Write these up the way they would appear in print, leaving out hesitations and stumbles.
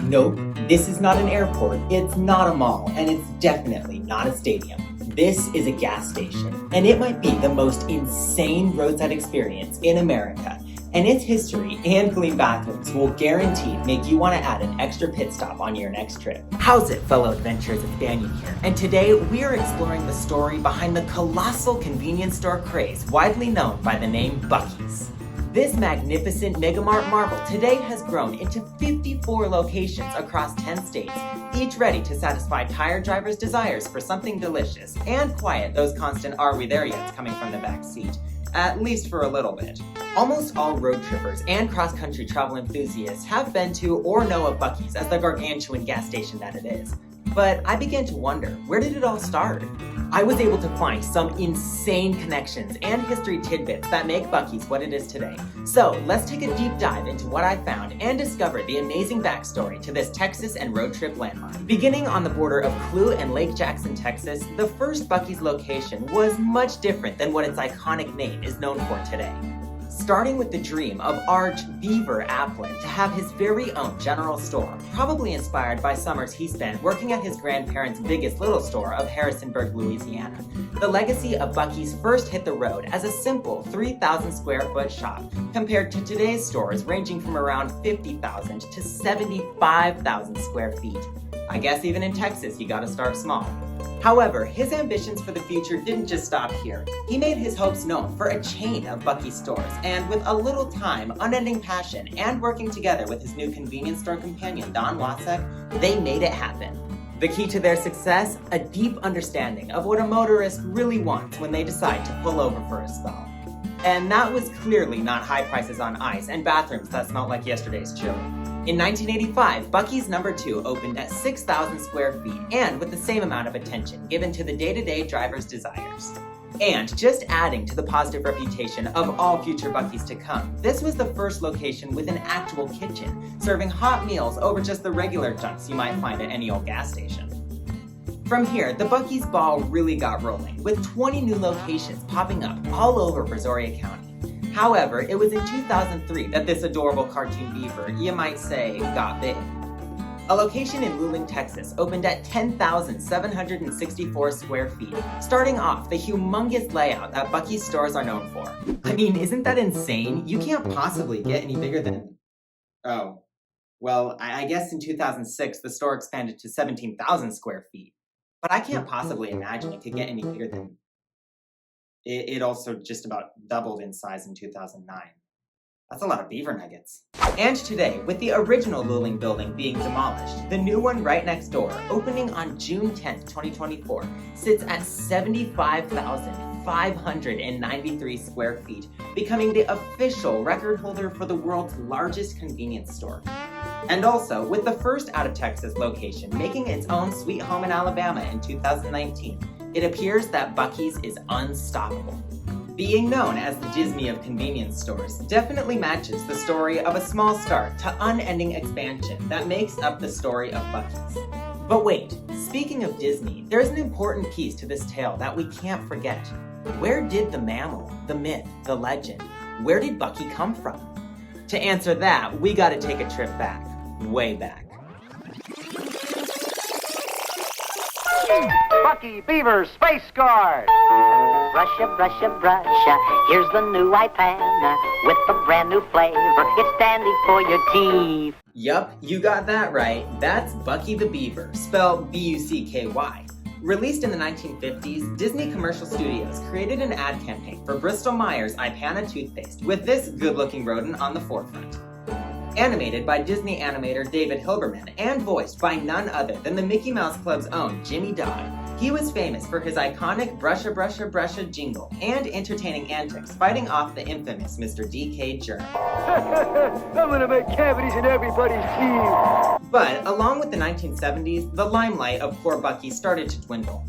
Nope, this is not an airport, it's not a mall, and it's definitely not a stadium. This is a gas station, and it might be the most insane roadside experience in America. And its history and clean bathrooms will guaranteed make you want to add an extra pit stop on your next trip. How's it, fellow adventurers? It's Banyan here, and today we are exploring the story behind the colossal convenience store craze widely known by the name Buc-ee's. This magnificent megamart marvel today has grown into 54 locations across 10 states, each ready to satisfy tired drivers' desires for something delicious and quiet those constant "are we there yet" coming from the back seat, at least for a little bit. Almost all road trippers and cross-country travel enthusiasts have been to or know of Buc-ee's as the gargantuan gas station that it is. But I began to wonder, where did it all start? I was able to find some insane connections and history tidbits that make Buc-ee's what it is today. So let's take a deep dive into what I found and discover the amazing backstory to this Texas and road trip landmark. Beginning on the border of Clue and Lake Jackson, Texas, the first Buc-ee's location was much different than what its iconic name is known for today. Starting with the dream of Arch Beaver Applin to have his very own general store, probably inspired by summers he spent working at his grandparents' biggest little store of Harrisonburg, Louisiana. The legacy of Buc-ee's first hit the road as a simple 3,000 square foot shop, compared to today's stores ranging from around 50,000 to 75,000 square feet. I guess even in Texas, you gotta start small. However, his ambitions for the future didn't just stop here. He made his hopes known for a chain of Buc-ee's stores, and with a little time, unending passion, and working together with his new convenience store companion, Don Wasek, they made it happen. The key to their success? A deep understanding of what a motorist really wants when they decide to pull over for a spell. And that was clearly not high prices on ice and bathrooms that smelled like yesterday's chili. In 1985, Buc-ee's No. 2 opened at 6,000 square feet and with the same amount of attention given to the day-to-day driver's desires. And just adding to the positive reputation of all future Buc-ee's to come, this was the first location with an actual kitchen, serving hot meals over just the regular junks you might find at any old gas station. From here, the Buc-ee's ball really got rolling, with 20 new locations popping up all over Brazoria County. However, it was in 2003 that this adorable cartoon beaver, you might say, got big. A location in Luling, Texas opened at 10,764 square feet, starting off the humongous layout that Buc-ee's stores are known for. I mean, isn't that insane? You can't possibly get any bigger than... Oh. Well, I guess in 2006 the store expanded to 17,000 square feet. But I can't possibly imagine it could get any bigger than... It also just about doubled in size in 2009. That's a lot of beaver nuggets. And today, with the original Luling building being demolished, the new one right next door, opening on June 10th, 2024, sits at 75,593 square feet, becoming the official record holder for the world's largest convenience store. And also, with the first out-of-Texas location making its own sweet home in Alabama in 2019, it appears that Buc-ee's is unstoppable. Being known as the Disney of convenience stores definitely matches the story of a small start to unending expansion that makes up the story of Buc-ee's. But wait, speaking of Disney, there's an important piece to this tale that we can't forget. Where did the mammal, the myth, the legend, where did Buc-ee come from? To answer that, we gotta take a trip back, way back. Buc-ee Beaver Space Guard! Brusha, brusha, brusha, here's the new iPad with a brand new flavor. It's dandy for your teeth. Yup, you got that right. That's Buc-ee the Beaver, spelled B-U-C-K-Y. Released in the 1950s, Disney Commercial Studios created an ad campaign for Bristol-Myers Ipana toothpaste with this good-looking rodent on the forefront. Animated by Disney animator David Hilberman and voiced by none other than the Mickey Mouse Club's own Jimmy Dog, he was famous for his iconic brusha brusha brusha jingle and entertaining antics fighting off the infamous Mr. D.K. Germ. I'm gonna make cavities in everybody's teeth! But along with the 1970s, the limelight of poor Buc-ee started to dwindle.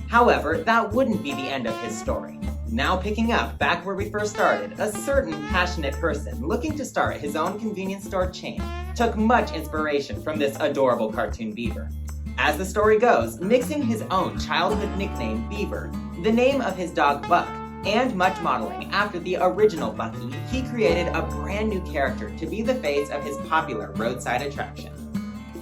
However, that wouldn't be the end of his story. Now picking up back where we first started, a certain passionate person looking to start his own convenience store chain took much inspiration from this adorable cartoon beaver. As the story goes, mixing his own childhood nickname Beaver, the name of his dog Buck, and much modeling after the original Buc-ee, he created a brand new character to be the face of his popular roadside attraction.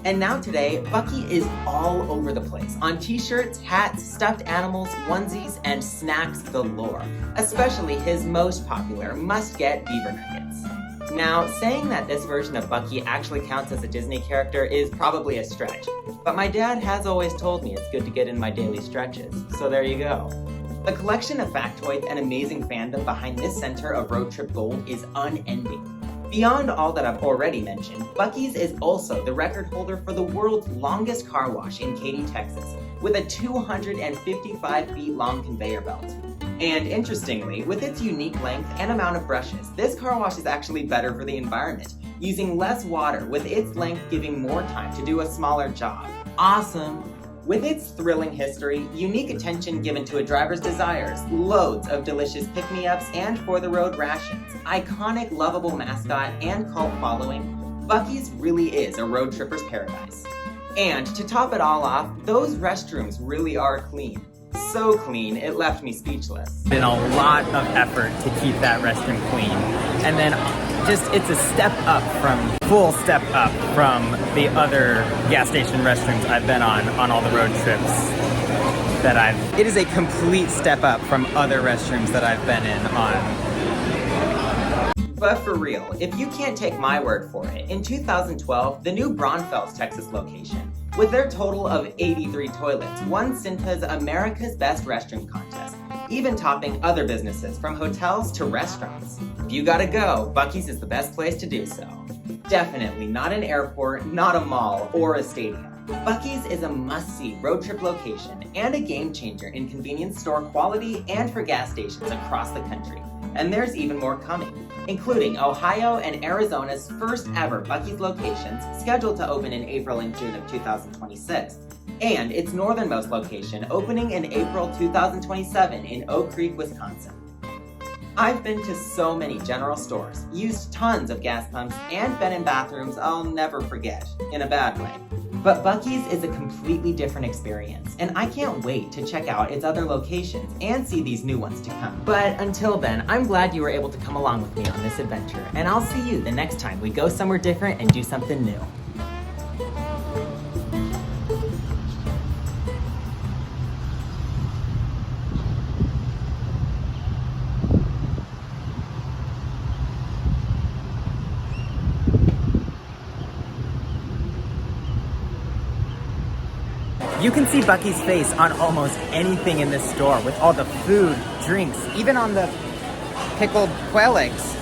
And now today, Buc-ee is all over the place on t-shirts, hats, stuffed animals, onesies, and snacks galore, especially his most popular must-get beaver nuggets. Now, saying that this version of Buc-ee actually counts as a Disney character is probably a stretch, but my dad has always told me it's good to get in my daily stretches, so there you go. The collection of factoids and amazing fandom behind this center of road trip gold is unending. Beyond all that I've already mentioned, Buc-ee's is also the record holder for the world's longest car wash in Katy, Texas, with a 255 feet long conveyor belt. And interestingly, with its unique length and amount of brushes, this car wash is actually better for the environment, using less water with its length giving more time to do a smaller job. Awesome! With its thrilling history, unique attention given to a driver's desires, loads of delicious pick-me-ups and for-the-road rations, iconic lovable mascot, and cult following, Buc-ee's really is a road tripper's paradise. And to top it all off, those restrooms really are clean. So clean, it left me speechless. Been a lot of effort to keep that restroom clean. And then it's a full step up from the other gas station restrooms I've been on all the road trips it is a complete step up from other restrooms that I've been in on. But for real, if you can't take my word for it, in 2012, the new Braunfels, Texas location, with their total of 83 toilets, won Cinta's America's Best Restroom Contest, even topping other businesses from hotels to restaurants. If you gotta go, Buc-ee's is the best place to do so. Definitely not an airport, not a mall, or a stadium. Buc-ee's is a must-see road trip location and a game changer in convenience store quality and for gas stations across the country. And there's even more coming, including Ohio and Arizona's first ever Buc-ee's locations scheduled to open in April and June of 2026, and its northernmost location opening in April 2027 in Oak Creek, Wisconsin. I've been to so many general stores, used tons of gas pumps, and been in bathrooms I'll never forget, in a bad way. But Buc-ee's is a completely different experience, and I can't wait to check out its other locations and see these new ones to come. But until then, I'm glad you were able to come along with me on this adventure, and I'll see you the next time we go somewhere different and do something new. You can see Buc-ee's face on almost anything in this store with all the food, drinks, even on the pickled quail eggs.